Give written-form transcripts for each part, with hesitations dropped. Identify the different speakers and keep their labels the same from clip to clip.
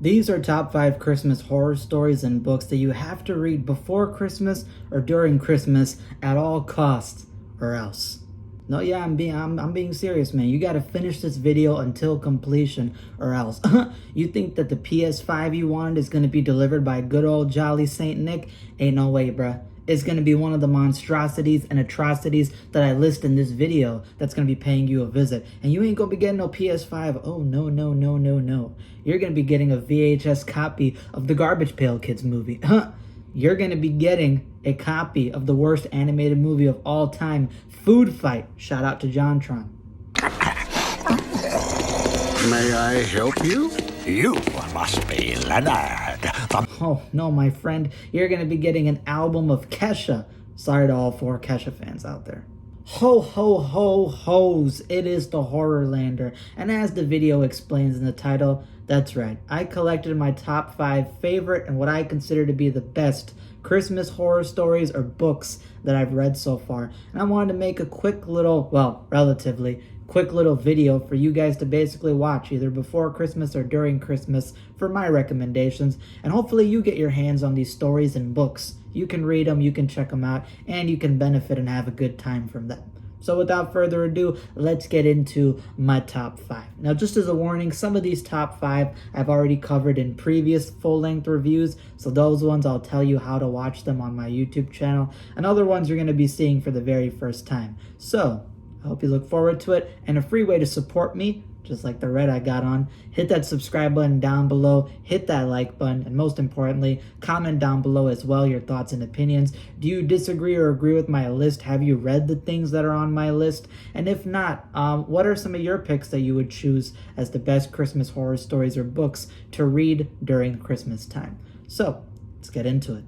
Speaker 1: These are top 5 Christmas horror stories and books that you have to read before Christmas or during Christmas at all costs, or else. No, yeah, I'm being serious, man. You gotta finish this video until completion, or else. You think that the PS5 you wanted is gonna be delivered by good old jolly Saint Nick? Ain't no way, bruh. It's gonna be one of the monstrosities and atrocities that I list in this video that's gonna be paying you a visit. And you ain't gonna be getting no PS5. Oh, no, no, no, no, no. You're gonna be getting a VHS copy of the Garbage Pail Kids movie. You're gonna be getting a copy of the worst animated movie of all time, Food Fight. Shout out to JonTron.
Speaker 2: May I help you? You must be Leonard.
Speaker 1: Oh, no, my friend. You're going to be getting an album of Kesha. Sorry to all 4 Kesha fans out there. Ho, ho, ho, hoes. It is the Horrorlander. And as the video explains in the title, that's right. I collected my top 5 favorite and what I consider to be the best Christmas horror stories or books that I've read so far. And I wanted to make a quick little, well, relatively quick little video for you guys to basically watch either before Christmas or during Christmas for my recommendations, and hopefully you get your hands on these stories and books. You can read them, you can check them out, and you can benefit and have a good time from them. So without further ado, let's get into my top 5. Now, just as a warning, some of these top 5 I've already covered in previous full-length reviews, so those ones I'll tell you how to watch them on my YouTube channel, and other ones you're going to be seeing for the very first time. So I hope you look forward to it, and a free way to support me, just like the red I got on, hit that subscribe button down below, hit that like button, and most importantly, comment down below as well your thoughts and opinions. Do you disagree or agree with my list? Have you read the things that are on my list? And if not, what are some of your picks that you would choose as the best Christmas horror stories or books to read during Christmas time? So, let's get into it.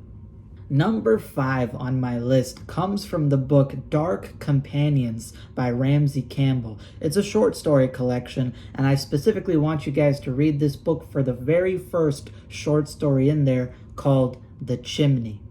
Speaker 1: Number 5 on my list comes from the book Dark Companions by Ramsey Campbell. It's a short story collection, and I specifically want you guys to read this book for the very first short story in there called The Chimney.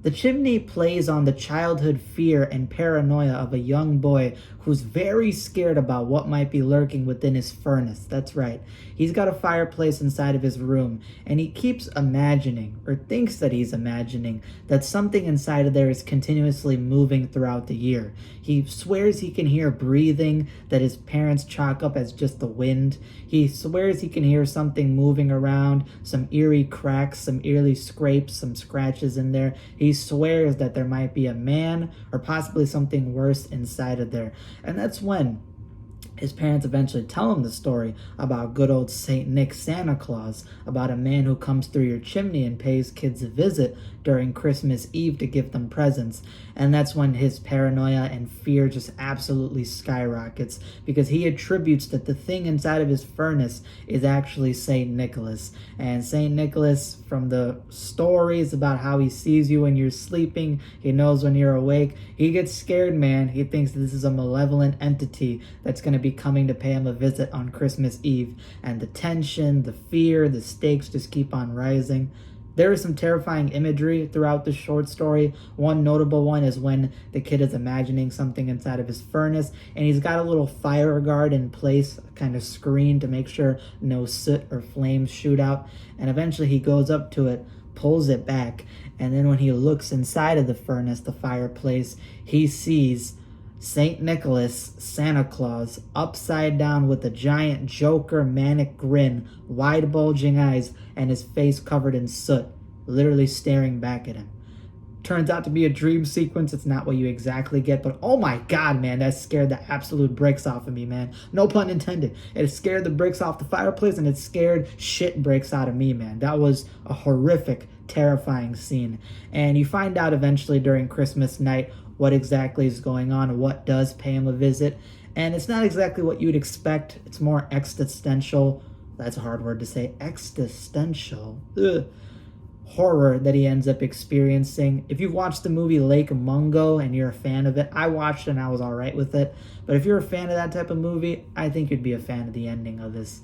Speaker 1: The Chimney plays on the childhood fear and paranoia of a young boy who's very scared about what might be lurking within his furnace. That's right. He's got a fireplace inside of his room, and he keeps imagining, or thinks that he's imagining, that something inside of there is continuously moving throughout the year. He swears he can hear breathing that his parents chalk up as just the wind. He swears he can hear something moving around, some eerie cracks, some eerie scrapes, some scratches in there. He swears that there might be a man or possibly something worse inside of there. And that's when his parents eventually tell him the story about good old Saint Nick Santa Claus, about a man who comes through your chimney and pays kids a visit during Christmas Eve to give them presents. And that's when his paranoia and fear just absolutely skyrockets, because he attributes that the thing inside of his furnace is actually Saint Nicholas. And Saint Nicholas, from the stories about how he sees you when you're sleeping, he knows when you're awake, he gets scared, man. He thinks this is a malevolent entity that's going to be coming to pay him a visit on Christmas Eve. And the tension, the fear, the stakes just keep on rising. There is some terrifying imagery throughout the short story. One notable one is when the kid is imagining something inside of his furnace, and he's got a little fire guard in place, kind of screen to make sure no soot or flames shoot out. And eventually he goes up to it, pulls it back, and then when he looks inside of the furnace, the fireplace, he sees Saint Nicholas, Santa Claus, upside down with a giant Joker manic grin, wide bulging eyes, and his face covered in soot, literally staring back at him. Turns out to be a dream sequence. It's not what you exactly get, but oh my god, man, that scared the absolute bricks off of me, man. No pun intended. It scared the bricks off the fireplace, and it scared shit bricks out of me, man. That was a horrific, terrifying scene. And you find out eventually during Christmas night what exactly is going on, what does pay him a visit. And it's not exactly what you'd expect. It's more existential. That's a hard word to say. Existential. Horror that he ends up experiencing. If you've watched the movie Lake Mungo and you're a fan of it, I watched it and I was all right with it. But if you're a fan of that type of movie, I think you'd be a fan of the ending of this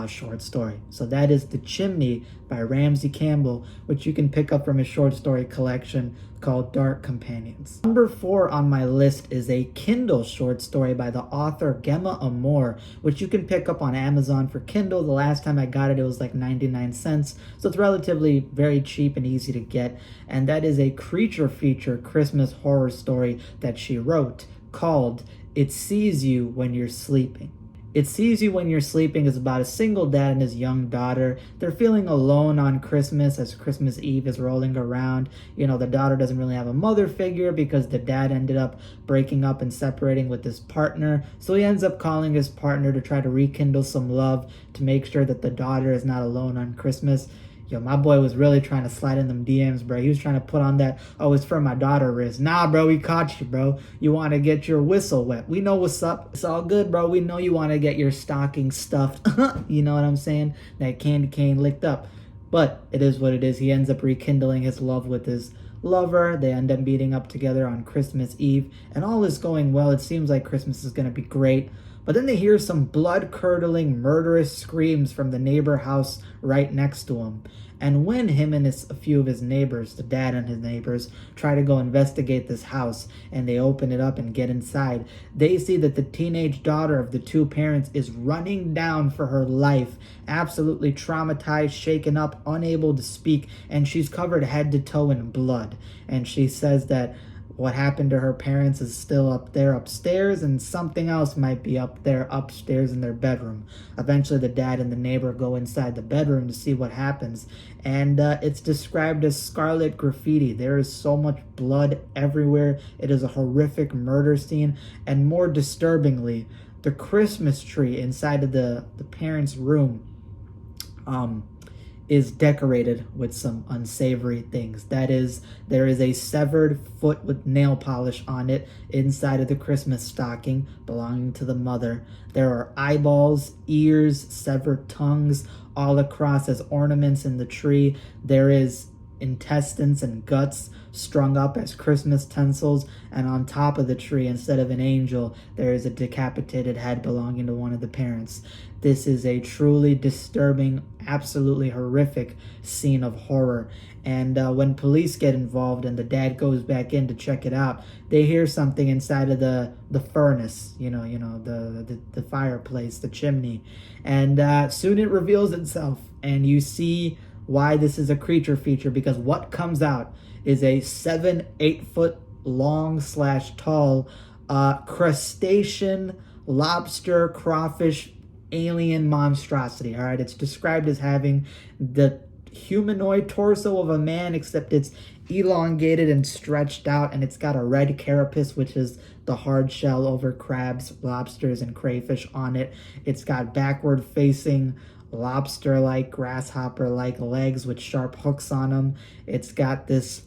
Speaker 1: short story. So that is The Chimney by Ramsey Campbell, which you can pick up from his short story collection called Dark Companions. Number 4 on my list is a Kindle short story by the author Gemma Amor, which you can pick up on Amazon for Kindle. The last time I got it, it was like 99 cents. So it's relatively very cheap and easy to get. And that is a creature feature Christmas horror story that she wrote called It Sees You When You're Sleeping. It Sees You When You're Sleeping is about a single dad and his young daughter. They're feeling alone on Christmas as Christmas Eve is rolling around. You know, the daughter doesn't really have a mother figure because the dad ended up breaking up and separating with his partner. So he ends up calling his partner to try to rekindle some love to make sure that the daughter is not alone on Christmas. Yo, my boy was really trying to slide in them DMs, bro. He was trying to put on that, oh, it's for my daughter wrist. Nah, bro, we caught you, bro. You want to get your whistle wet. We know what's up. It's all good, bro. We know you want to get your stocking stuffed. You know what I'm saying? That candy cane licked up. But it is what it is. He ends up rekindling his love with his lover. They end up meeting up together on Christmas Eve. And all is going well. It seems like Christmas is going to be great. But then they hear some blood-curdling, murderous screams from the neighbor house right next to him. And when him and a few of his neighbors, the dad and his neighbors, try to go investigate this house and they open it up and get inside, they see that the teenage daughter of the two parents is running down for her life, absolutely traumatized, shaken up, unable to speak, and she's covered head to toe in blood. And she says that what happened to her parents is still up there upstairs, and something else might be up there upstairs in their bedroom. Eventually, the dad and the neighbor go inside the bedroom to see what happens, and it's described as scarlet graffiti. There is so much blood everywhere. It is a horrific murder scene, and more disturbingly, the Christmas tree inside of the parents' room is decorated with some unsavory things. That is, there is a severed foot with nail polish on it inside of the Christmas stocking belonging to the mother. There are eyeballs, ears, severed tongues all across as ornaments in the tree. There is intestines and guts strung up as Christmas tinsels, and on top of the tree, instead of an angel, there is a decapitated head belonging to one of the parents. This is a truly disturbing, absolutely horrific scene of horror. And when police get involved and the dad goes back in to check it out, they hear something inside of the furnace, the fireplace, the chimney. And soon it reveals itself, and you see why this is a creature feature, because what comes out is a 7-8 foot long / tall crustacean, lobster, crawfish, alien monstrosity. All right, it's described as having the humanoid torso of a man, except it's elongated and stretched out, and it's got a red carapace, which is the hard shell over crabs, lobsters, and crayfish on it. It's got backward facing lobster-like, grasshopper-like legs with sharp hooks on them. It's got this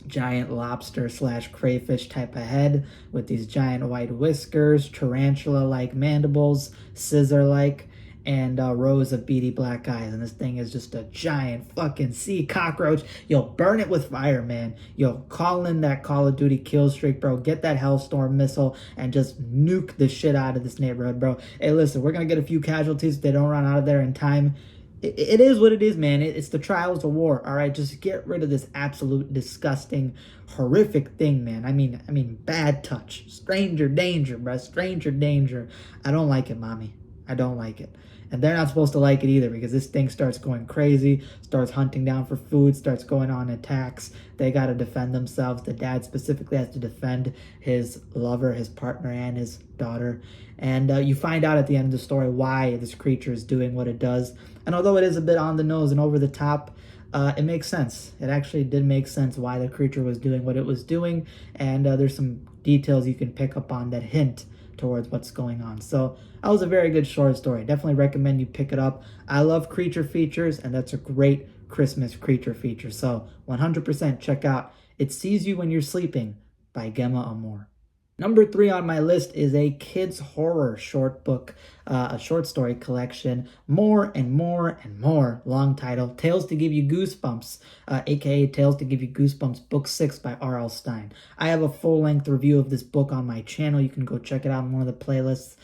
Speaker 1: giant lobster / crayfish type of head with these giant white whiskers, tarantula-like mandibles, scissor-like, and rows of beady black eyes. And this thing is just a giant fucking sea cockroach. Yo, burn it with fire, man. Yo, call in that Call of Duty kill streak, bro. Get that Hellstorm missile and just nuke the shit out of this neighborhood, bro. Hey, listen, we're gonna get a few casualties if they don't run out of there in time. It is what it is, man. It's the trials of war, all right? Just get rid of this absolute disgusting, horrific thing, man. I mean, bad touch. Stranger danger, bro. Stranger danger. I don't like it, mommy. I don't like it. And they're not supposed to like it either, because this thing starts going crazy, starts hunting down for food, starts going on attacks. They got to defend themselves. The dad specifically has to defend his lover, his partner, and his daughter. And you find out at the end of the story why this creature is doing what it does. And although it is a bit on the nose and over the top, it makes sense. It actually did make sense why the creature was doing what it was doing. And there's some details you can pick up on that hint towards what's going on. So that was a very good short story. Definitely recommend you pick it up. I love creature features, and that's a great Christmas creature feature. So 100% check out It Sees You When You're Sleeping by Gemma Amor. Number 3 on my list is a kids horror short book a short story collection, More and More and More, long title, Tales to Give You Goosebumps, aka Tales to Give You Goosebumps, Book 6 by RL Stine. I have a full-length review of this book on my channel. You can go check it out in one of the playlists.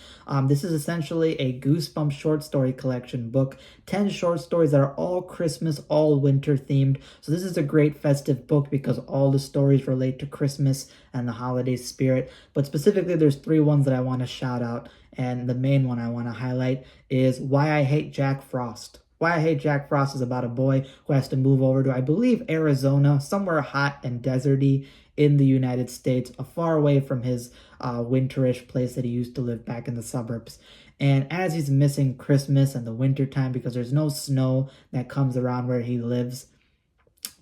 Speaker 1: This is essentially a Goosebumps short story collection book, 10 short stories that are all Christmas, all winter themed. So this is a great festive book because all the stories relate to Christmas and the holiday spirit. But specifically, there's 3 ones that I want to shout out. And the main one I want to highlight is Why I Hate Jack Frost. Why I Hate Jack Frost is about a boy who has to move over to, I believe, Arizona, somewhere hot and deserty in the United States, far away from his winterish place that he used to live back in the suburbs. And as he's missing Christmas and the winter time because there's no snow that comes around where he lives,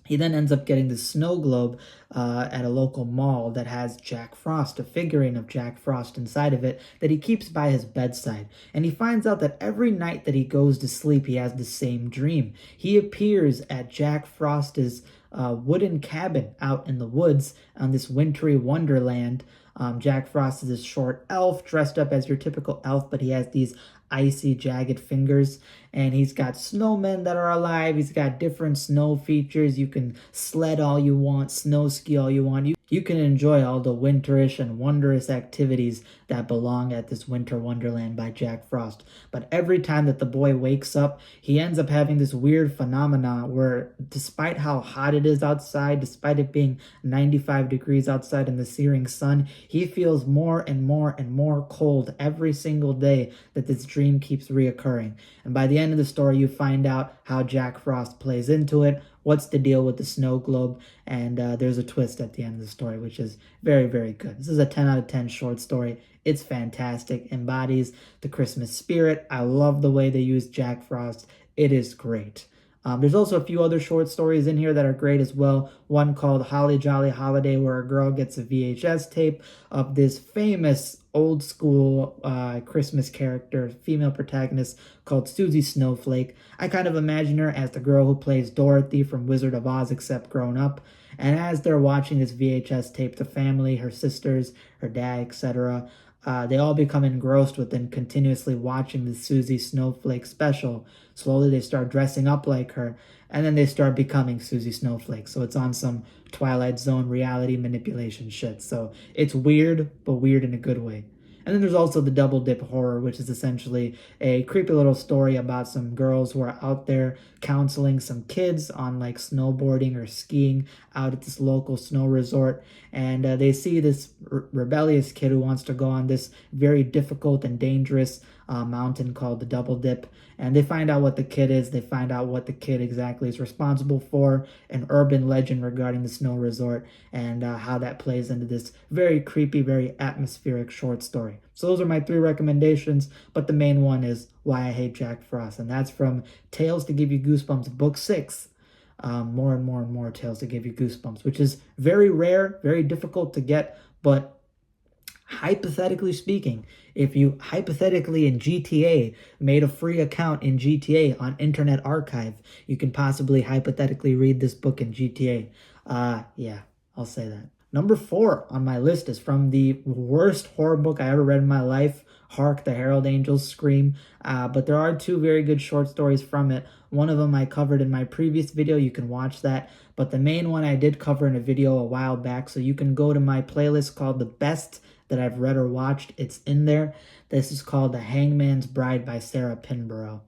Speaker 1: he then ends up getting this snow globe at a local mall that has Jack Frost, a figurine of Jack Frost inside of it that he keeps by his bedside. And he finds out that every night that he goes to sleep, he has the same dream. He appears at Jack Frost's wooden cabin out in the woods on this wintry wonderland. Jack Frost is this short elf dressed up as your typical elf, but he has these icy, jagged fingers, and he's got snowmen that are alive. He's got different snow features. You can sled all you want, snow ski all you want. You can enjoy all the winterish and wondrous activities that belong at this winter wonderland by Jack Frost. But every time that the boy wakes up, he ends up having this weird phenomena where, despite how hot it is outside, despite it being 95 degrees outside in the searing sun, he feels more and more and more cold every single day that this dream keeps reoccurring. And by the end of the story, you find out how Jack Frost plays into it, what's the deal with the snow globe, and there's a twist at the end of the story, which is very, very good. This is a 10 out of 10 short story. It's fantastic, embodies the Christmas spirit. I love the way they use Jack Frost. It is great. There's also a few other short stories in here that are great as well. One called Holly Jolly Holiday, where a girl gets a VHS tape of this famous old school Christmas character, female protagonist called Susie Snowflake. I kind of imagine her as the girl who plays Dorothy from Wizard of Oz, except grown up. And as they're watching this VHS tape, the family, her sisters, her dad, etc., they all become engrossed within continuously watching the Susie Snowflake special. Slowly they start dressing up like her, and then they start becoming Susie Snowflake. So it's on some Twilight Zone reality manipulation shit. So it's weird, but weird in a good way. And then there's also the Double Dip Horror, which is essentially a creepy little story about some girls who are out there counseling some kids on like snowboarding or skiing out at this local snow resort. And they see this rebellious kid who wants to go on this very difficult and dangerous mountain called the Double Dip. And they find out what the kid is. They find out what the kid exactly is responsible for, an urban legend regarding the snow resort, and how that plays into this very creepy, very atmospheric short story. So those are my 3 recommendations, but the main one is Why I Hate Jack Frost, and that's from Tales to Give You Goosebumps, Book 6. More and more and more Tales to Give You Goosebumps, which is very rare, very difficult to get, but hypothetically speaking, if you hypothetically in GTA made a free account in GTA on Internet Archive, you can possibly hypothetically read this book in GTA. Yeah, I'll say that. Number 4 on my list is from the worst horror book I ever read in my life, Hark the Herald Angels Scream. But there are 2 very good short stories from it. One of them I covered in my previous video. You can watch that. But the main one I did cover in a video a while back. So you can go to my playlist called The Best That I've Read or Watched. It's in there. This is called The Hangman's Bride by Sarah Pinborough.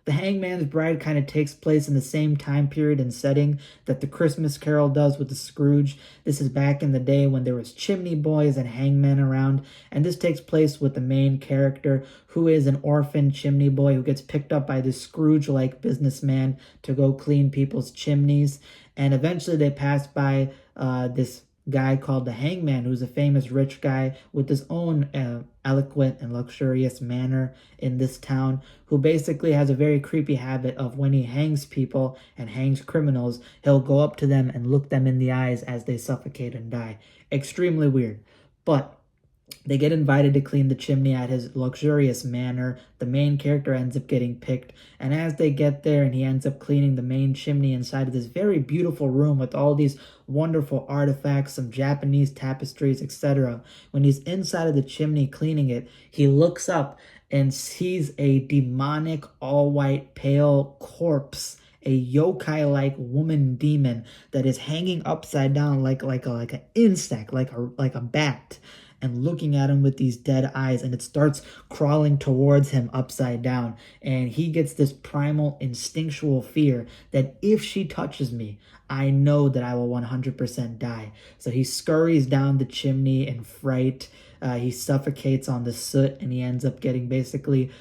Speaker 1: The Hangman's Bride kind of takes place in the same time period and setting that The Christmas Carol does with the Scrooge. This is back in the day when there was chimney boys and hangmen around, and this takes place with the main character who is an orphan chimney boy who gets picked up by this Scrooge-like businessman to go clean people's chimneys, and eventually they pass by this guy called the Hangman, who's a famous rich guy with his own eloquent and luxurious manner in this town, who basically has a very creepy habit of when he hangs people and hangs criminals, he'll go up to them and look them in the eyes as they suffocate and die. Extremely weird. But they get invited to clean the chimney at his luxurious manor. The main character ends up getting picked, and as they get there and he ends up cleaning the main chimney inside of this very beautiful room with all these wonderful artifacts, some Japanese tapestries, etc. When he's inside of the chimney cleaning it, he looks up and sees a demonic, all-white, pale corpse, a yokai-like woman demon that is hanging upside down like an insect, like a bat, and looking at him with these dead eyes, and it starts crawling towards him upside down. And he gets this primal instinctual fear that if she touches me, I know that I will 100% die. So he scurries down the chimney in fright. He suffocates on the soot, and he ends up getting basically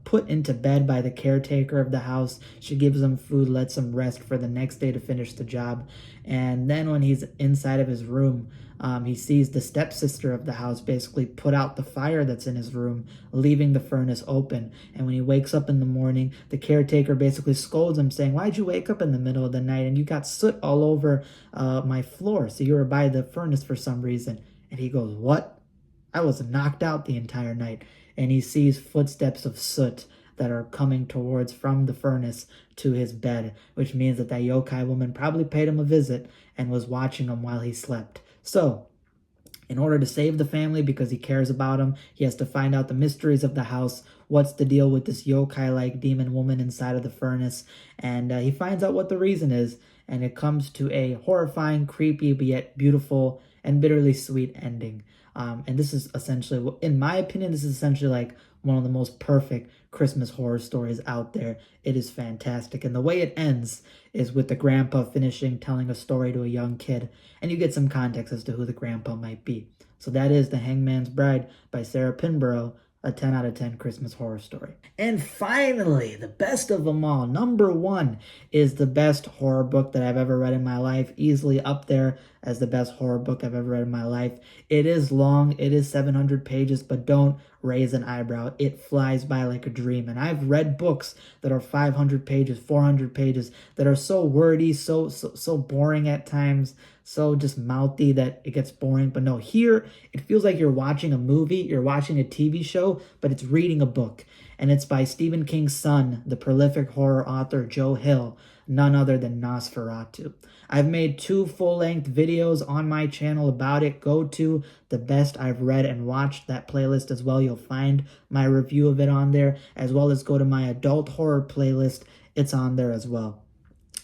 Speaker 1: put into bed by the caretaker of the house. She gives him food, lets him rest for the next day to finish the job. And then when he's inside of his room, he sees the stepsister of the house basically put out the fire that's in his room, leaving the furnace open. And when he wakes up in the morning, the caretaker basically scolds him, saying, "Why'd you wake up in the middle of the night? And you got soot all over my floor, so you were by the furnace for some reason." And he goes, "What? I was knocked out the entire night." And he sees footsteps of soot that are coming towards from the furnace to his bed, which means that yokai woman probably paid him a visit and was watching him while he slept. So, in order to save the family, because he cares about them, he has to find out the mysteries of the house. What's the deal with this yokai-like demon woman inside of the furnace? And he finds out what the reason is, and it comes to a horrifying, creepy, but yet beautiful and bitterly sweet ending. And this is essentially, in my opinion, this is essentially like one of the most perfect Christmas horror stories out there. It is fantastic. And the way it ends is with the grandpa finishing telling a story to a young kid. And you get some context as to who the grandpa might be. So that is The Hangman's Bride by Sarah Pinborough, a 10 out of 10 Christmas horror story. And finally, the best of them all, number one, is the best horror book that I've ever read in my life, easily up there as the best horror book I've ever read in my life. It is long, it is 700 pages, but don't raise an eyebrow. It flies by like a dream. And I've read books that are 500 pages, 400 pages, that are so wordy, so boring at times, so just mouthy that it gets boring. But no, here it feels like you're watching a movie, you're watching a TV show, but it's reading a book. And it's by Stephen King's son, the prolific horror author Joe Hill, none other than Nas Feratu. I've made 2 full-length videos on my channel about it. Go to the best I've read and watched, that playlist as well. You'll find my review of it on there, as well as go to my adult horror playlist. It's on there as well.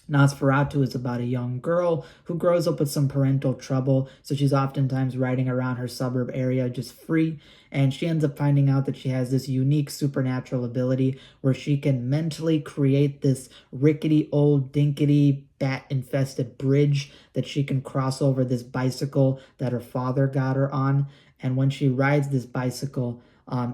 Speaker 1: Nas Feratu is about a young girl who grows up with some parental trouble, so she's oftentimes riding around her suburb area just free, and she ends up finding out that she has this unique supernatural ability where she can mentally create this rickety old dinkety bat-infested bridge that she can cross over this bicycle that her father got her on. And when she rides this bicycle,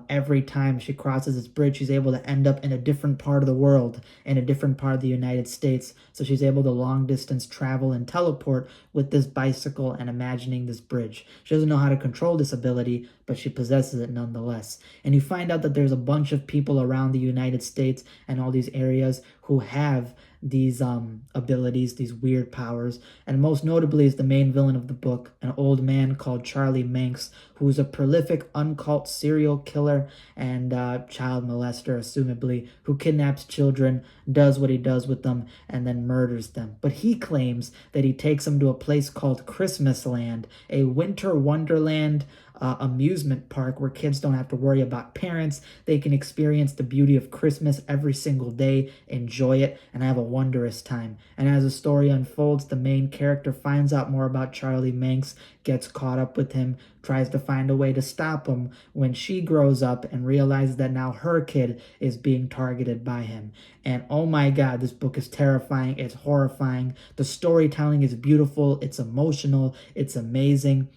Speaker 1: every time she crosses this bridge, she's able to end up in a different part of the world, in a different part of the United States. So she's able to long distance travel and teleport with this bicycle and imagining this bridge. She doesn't know how to control this ability, but she possesses it nonetheless. And you find out that there's a bunch of people around the United States and all these areas who have these abilities, these weird powers. And most notably is the main villain of the book, an old man called Charlie Manx, who's a prolific uncult serial killer and child molester, assumably, who kidnaps children, does what he does with them, and then murders them. But he claims that he takes them to a place called Christmas Land, a winter wonderland amusement park where kids don't have to worry about parents. They can experience the beauty of Christmas every single day, enjoy it, and have a wondrous time. And as the story unfolds, the main character finds out more about Charlie Manx, gets caught up with him, tries to find a way to stop him when she grows up and realizes that now her kid is being targeted by him. And oh my God, this book is terrifying. It's horrifying. The storytelling is beautiful. It's emotional. It's amazing.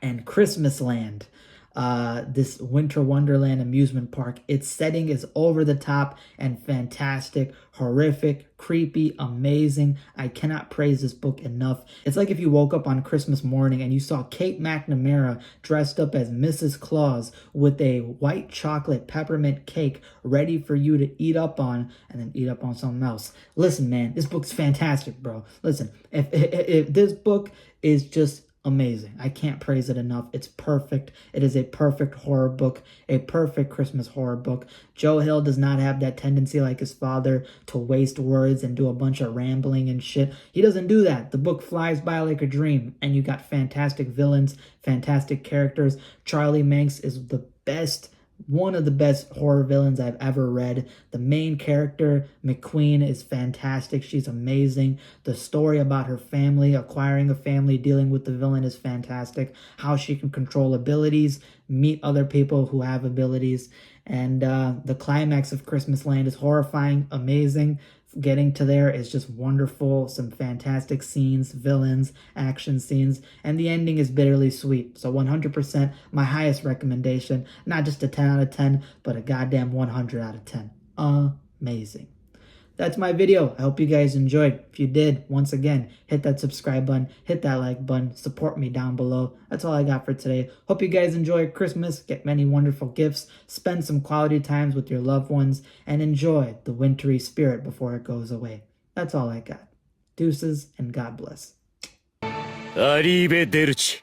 Speaker 1: And Christmas Land, this winter wonderland amusement park, its setting is over the top and fantastic, horrific, creepy, amazing. I cannot praise this book enough. It's like if you woke up on Christmas morning and you saw Kate McNamara dressed up as Mrs. Claus with a white chocolate peppermint cake ready for you to eat up on, and then eat up on something else. Listen, man, this book's fantastic, bro. Listen, if this book is just amazing. I can't praise it enough. It's perfect. It is a perfect horror book, a perfect Christmas horror book. Joe Hill does not have that tendency like his father to waste words and do a bunch of rambling and shit. He doesn't do that. The book flies by like a dream, and you got fantastic villains, fantastic characters. Charlie Manx is the best one of the best horror villains I've ever read. The main character, McQueen, is fantastic. She's amazing. The story about her family, acquiring a family, dealing with the villain is fantastic. How she can control abilities, meet other people who have abilities. And the climax of Christmas Land is horrifying, amazing. Getting to there is just wonderful. Some fantastic scenes, villains, action scenes, and the ending is bitterly sweet. So 100% my highest recommendation. Not just a 10 out of 10, but a goddamn 100 out of 10. Amazing. That's my video. I hope you guys enjoyed. If you did, once again, hit that subscribe button, hit that like button, support me down below. That's all I got for today. Hope you guys enjoy Christmas, get many wonderful gifts, spend some quality times with your loved ones, and enjoy the wintry spirit before it goes away. That's all I got. Deuces and God bless.
Speaker 3: Arrivederci.